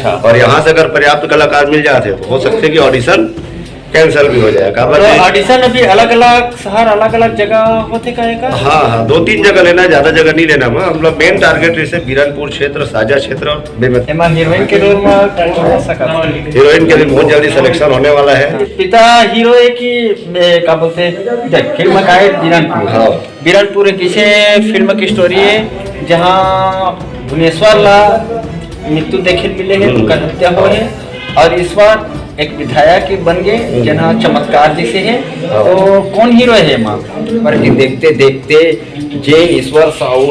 अच्छा। और यहाँ से अगर पर्याप्त कलाकार मिल जाते तो हो सकते कि ऑडिशन कैंसिल भी हो जाएगा। तो ऑडिशन अभी अलग अलग शहर अलग अलग जगह होते का? हाँ, 2-3 जगह लेना है, ज्यादा जगह नहीं लेना। हम लोग मेन टारगेट जैसे बीरनपुर क्षेत्र, साजा क्षेत्र और बेमेतरा। हीरोइन के रोल में हीरोइन के लिए बहुत जल्दी सिलेक्शन होने वाला है। पिता हीरो है कि क्या बोलते हैं, फिल्म का है बीरनपुर। हाँ। बीरनपुर एक ऐसे फिल्म की स्टोरी है जहाँ भुवनेश्वर ला मृत्यु देखे मिले है, उनका हत्या हो है, और इस बार एक विधायक बन गए जना चमत्कार जैसे है। तो कौन हीरो है माँ? पर देखते देखते जे ईश्वर साहू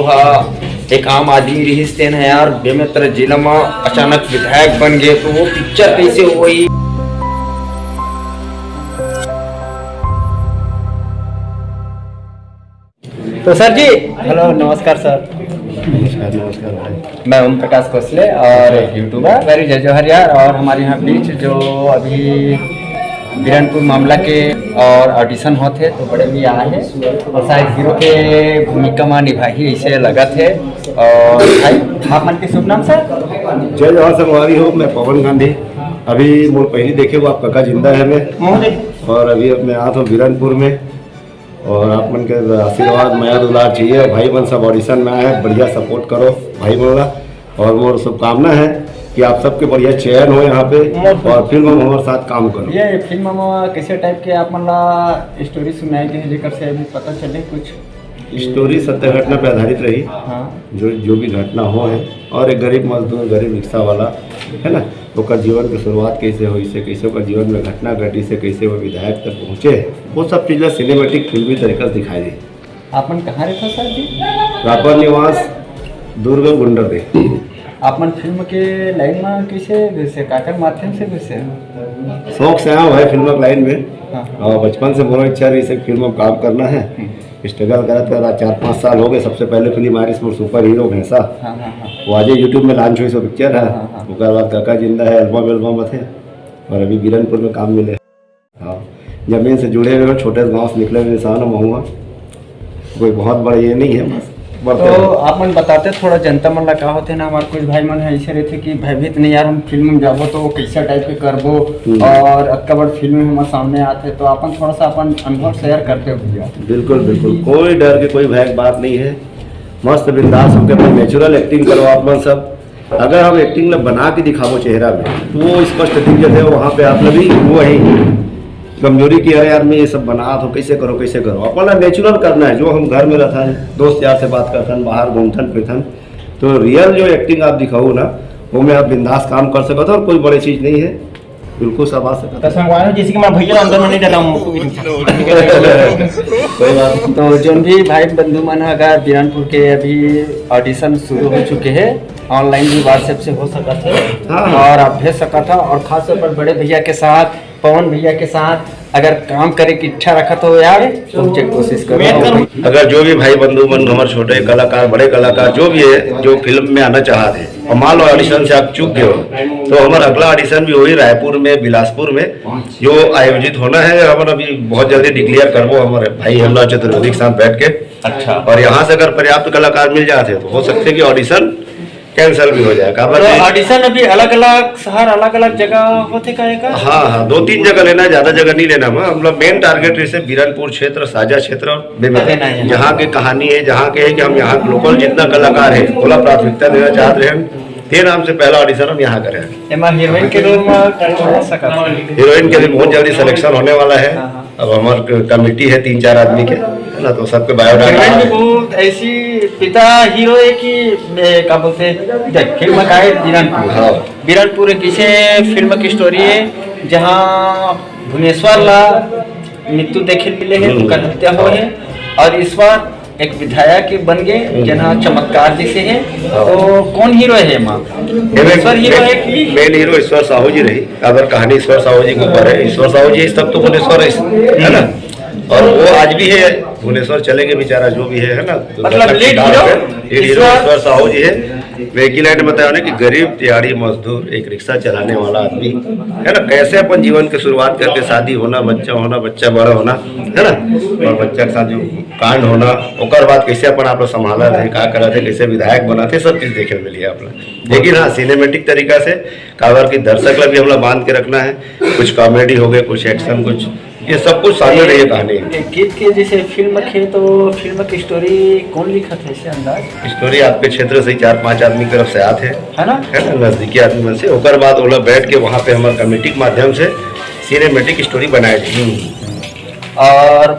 एक आम आदमी रिश्ते हैं यार, बेमेतरा जिला में अचानक विधायक बन गए, तो वो पिक्चर कैसे हुई? तो सर जी, हेलो, नमस्कार सर। नमस्कार भाई। मैं ओम प्रकाश खोसले और यूट्यूबर वेरी जय जौहर यार। और हमारे यहाँ बीच जो अभी बीरनपुर मामला के और ऑडिशन होते तो बड़े भी आए हैं, और शायद हीरो के भूमिका में निभाई ऐसे लगा थे। और भाई आप मन के शुभ नाम सर? जय जवाहर संगवारी हो, मैं पवन गांधी। अभी मोर पहली देखे वो आप काका जिंदा है मैं, और अभी मैं आया था बीरनपुर में, और आप मन के आशीर्वाद माया दुलार चाहिए। भाई बन सब ऑडिशन में आए हैं, बढ़िया सपोर्ट करो भाई बोला, और मोर शुभकामना है कि आप सबके बढ़िया चयन हो यहाँ पे, और फिल्म में हमारे साथ काम करो। ये फिल्म में कैसे टाइप के आप मतलब स्टोरी सुनाई थी जेकर से अभी पता चले कुछ? स्टोरी सत्य घटना पे आधारित रही। हाँ। जो भी घटना हो है, और एक गरीब मजदूर, गरीब रिक्शा वाला है ना, ओकर जीवन की शुरुआत कैसे हुई से, कैसे ओकर जीवन में घटना घटी से, कैसे वो विधायक तक पहुँचे, वो सब चीज़ें सिनेमेटिक फिल्मी तरीके से दिखाई दी। आपन कहाँ रहता सर जी? रापर निवास, दुर्ग गुंडरदे। आपन फिल्म के लाइन में कैसे घुसे, काकर माध्यम से घुसे? शौक से आया है फिल्म की लाइन में, हाँ। और बचपन से मोर इच्छा रही फिल्म में काम करना है। स्ट्रगल करता 4-5 साल हो गए। सबसे पहले फिल्म आई इसमें सुपर हीरो भैंसा, वो आज यूट्यूब में लॉन्च हुई, सो पिक्चर है। उसके बाद काका जिंदा है, एल्बम थे, और अभी बीरनपुर में काम मिले। हाँ, जमीन से जुड़े हुए, छोटे गाँव से निकले हुए इंसान हुआ, कोई बहुत बड़ा ये नहीं है बस। तो आप मन बताते थोड़ा जनता मन ला का होते ना, हमारे कुछ भाई मन ऐसे रहते कि भयभीत नहीं यार, हम फिल्म में जाबो तो कैसा टाइप के करबो, और अक्का बार फिल्म हमारे सामने आते, तो अपन थोड़ा सा अपन अनुभव शेयर करते हो भैया। बिल्कुल बिल्कुल, कोई डर की कोई भय की बात नहीं है। मस्त बिंदास होकर अपनी नेचुरल एक्टिंग करो आप मन सब। अगर हम एक्टिंग बना के दिखाओ चेहरा में, तो वो स्पष्ट दिख जाते हो वहाँ पे आप भी वही कमजोरी की है यार, मैं ये सब बना तो कैसे करो अपना नेचुरल करना है। जो हम घर में रहता है, दोस्त यार से बात करथन, बाहर घूमथन फिरथन, तो रियल जो एक्टिंग आप दिखाओ ना, वो में आप बिंदास काम कर सकते हो, और कोई बड़ी चीज़ नहीं है, बिल्कुल सब आ सकता है। जैसे कि मैं भैया अंदर में नहीं डाला हूँ कोई बात। तो जो भी भाई बंधु मन अगर बीरनपुर के अभी ऑडिशन शुरू हो चुके हैं, ऑनलाइन भी व्हाट्सएप से हो सकता है। हाँ। और आप भेज सकता था, और खास तौर पर बड़े भैया के साथ, पवन भैया के साथ अगर काम करे की इच्छा रखा तो यार पहुंचे कोशिश करो। अगर जो भी भाई बंधु मन, हमारे छोटे कलाकार, बड़े कलाकार जो भी है, जो फिल्म में आना चाहते हैं, और मान लो ऑडिशन से आप चूक गए हो, तो हमारा अगला ऑडिशन भी वही रायपुर में, बिलासपुर में जो आयोजित होना है। हमारा अभी बहुत जल्दी डिक्लेयर करबो हमारे भाई हेमला चतुर्वेदी के साथ बैठ के। अच्छा। और यहाँ से अगर पर्याप्त कलाकार मिल जाते तो हो सकते कि ऑडिशन कैंसिल भी हो जाएगा। तो ऑडिशन अभी अलग अलग शहर अलग अलग जगह होते का? हाँ, 2-3 जगह लेना है, ज्यादा जगह नहीं लेना। हम लोग मेन टारगेट जैसे बीरनपुर क्षेत्र, साजा क्षेत्र और बेमेतरा, यहाँ की कहानी है, जहाँ के है कि हम यहाँ लोकल जितना कलाकार है बोला प्राथमिकता देना चाहते हैं। ये नाम से पहला ऑडिशन हम यहाँ करें। हीरोइन के रोल में हीरोइन के लिए बहुत जल्दी सिलेक्शन होने वाला है। अब हमारी कमेटी है 3-4 आदमी के, है ना, तो सबके बायोडाटा बहुत ऐसी पिता हीरो है कि क्या बोलते हैं, फिल्म का है बीरनपुर। हाँ। बीरनपुर एक ऐसे फिल्म की स्टोरी है जहाँ भुवनेश्वर ला मृत्यु देखे मिले है, उनका हत्या हो है, और इस बार एक विधायक बन गए जना चमत्कार जैसे है। तो कौन हीरो है माँ? ईश्वर हीरो है कि मेन हीरो ईश्वर साहू जी रही। अगर कहानी ईश्वर साहू जी के ऊपर है, ईश्वर साहू जी तब तो भुवनेश्वर है ना, और वो आज भी है, भुवनेश्वर चलेंगे बेचारा जो भी है ना, मतलब लीड हीरो ईश्वर साहू जी है। वेकिलैंड बताया ना कि गरीब दिहाड़ी मजदूर एक रिक्शा चलाने वाला आदमी है ना, कैसे अपन जीवन की शुरुआत करके शादी होना, बच्चा बड़ा होना है ना, और बच्चा के साथ जो कांड होना, ओकर बाद कैसे अपन आप लोग संभाला थे, क्या करा थे, कैसे विधायक बना थे, सब चीज़ देखे मिली है आप लोग। लेकिन हाँ, सिनेमेटिक तरीका से काबर की दर्शक ला भी हम लोग बांध के रखना है, कुछ कॉमेडी हो गए, कुछ एक्शन, कुछ ये सब कुछ शामिल है ये कहानी। गीत के जैसे फिल्म खे तो फिल्म की स्टोरी कौन लिखा था इसे अंदाज? स्टोरी आपके क्षेत्र से 4-5 आदमी की तरफ से आते हैं, है ना, नजदीकी आदमी में से, ओकर बाद वो लोग बैठ के वहाँ पे हमारे कमेटी के माध्यम से सिनेमेटिक स्टोरी बनाए थी। और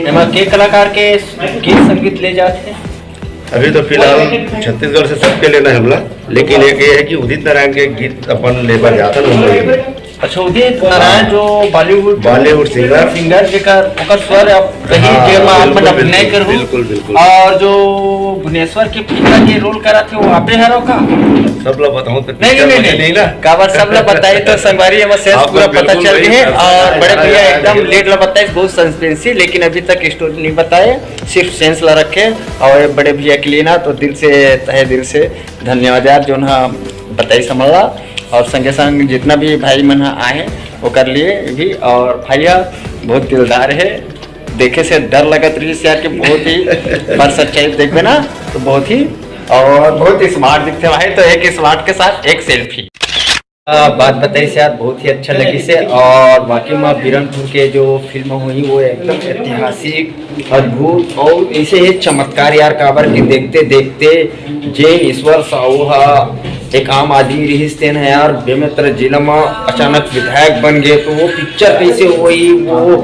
एमा के कलाकार के गीत संगीत ले जाते हैं? अभी तो फिलहाल छत्तीसगढ़ से सबके लेना है हमला, लेकिन एक ये है कि उदित नारायण के गीत अपन लेबर जाता है मुंबई। अच्छा, उदित नारायण जो बॉलीवुड सिंगर जेकर ओकर स्वर अब कहीं जगह में आपन अभिनय करू, बिल्कुल। और जो भुवनेश्वर के पिता के रोल करा थे वो आपे हरो का? सब लोग बताऊं तो नहीं ना, काबर सब लोग बताई तो संगवारी हम से पूरा पता चल गए है। और बड़े भैया एकदम लेट ला बताए, बहुत सस्पेंसी, लेकिन अभी तक स्टोरी नहीं बताए, सिर्फ सेंस ला रखे। और बड़े भैया के लिए ना तो दिल से, तहे दिल से धन्यवाद यार, जो ना बताई समझला। और संगे संग जितना भी भाई मन आए वो कर लिए भी, और भैया बहुत दिलदार है, देखे से डर लगत रही यार कि बहुत ही पर सच्चाई देखबे ना तो बहुत ही, और बहुत ही स्मार्ट दिखते भाई। तो एक स्मार्ट के साथ एक सेल्फी बात बताई से यार बहुत ही अच्छा लगी से। और बाकी में बीरनपुर के जो फिल्म हुई वो एकदम ऐतिहासिक, अद्भुत और ऐसे ही चमत्कार यार, काबर की देखते देखते जैन ईश्वर साहू एक आम आदमी रहीस तेन है यार, बेमेत्र जिला में अचानक विधायक बन गए, तो वो पिक्चर कैसे हुई, वो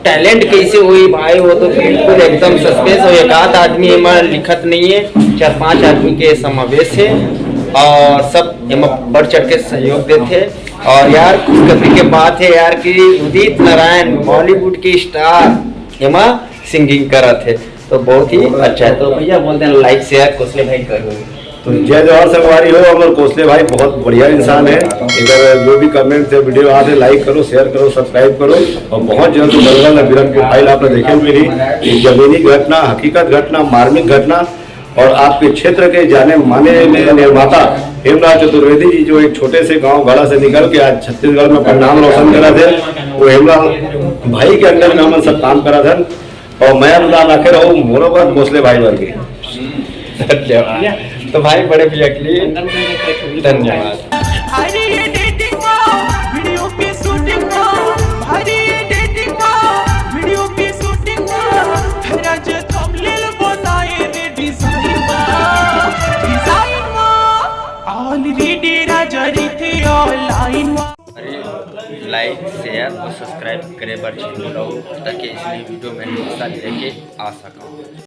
टैलेंट कैसे हुई भाई, वो तो बिल्कुल एकदम सस्पेंस। और एक आध आदमी में लिखत नहीं है, 4-5 आदमी के समावेश है, और सब एम बढ़ चढ़ के सहयोग देते। और यार खुशखबरी के बात है यार कि उदित नारायण बॉलीवुड के स्टार एमा सिंगिंग करा थे, तो बहुत ही अच्छा है। तो भैया बोलते हैं लाइक शेयर कोसले भाई करो। तो जय जवाहर संगवारी हो, अमर कोसले भाई बहुत बढ़िया इंसान है। इधर जो भी कमेंट से वीडियो आते लाइक करो, शेयर करो, सब्सक्राइब करो। और बहुत जल्द बंगाल बीरनपुर फाइल आपने देखे मिली, एक जमीनी घटना, हकीकत घटना, मार्मिक घटना, और आपके क्षेत्र के जाने माने निर्माता हेमराज चतुर्वेदी जी, जो एक छोटे से गांव गढ़ा से निकल के आज छत्तीसगढ़ में अपना नाम रोशन करा थे, वो हेमराज भाई के अंदर में हम सब काम करा था। और मैं अनुदान आखिर रहूँ मोरोबर कोसले भाई बन गए। धन्यवाद। तो भाई बड़े भैया के लिए धन्यवाद। लाइक शेयर और सब्सक्राइब करे बर ताकि इसलिए वीडियो में हिस्सा लेके आ सकूँ।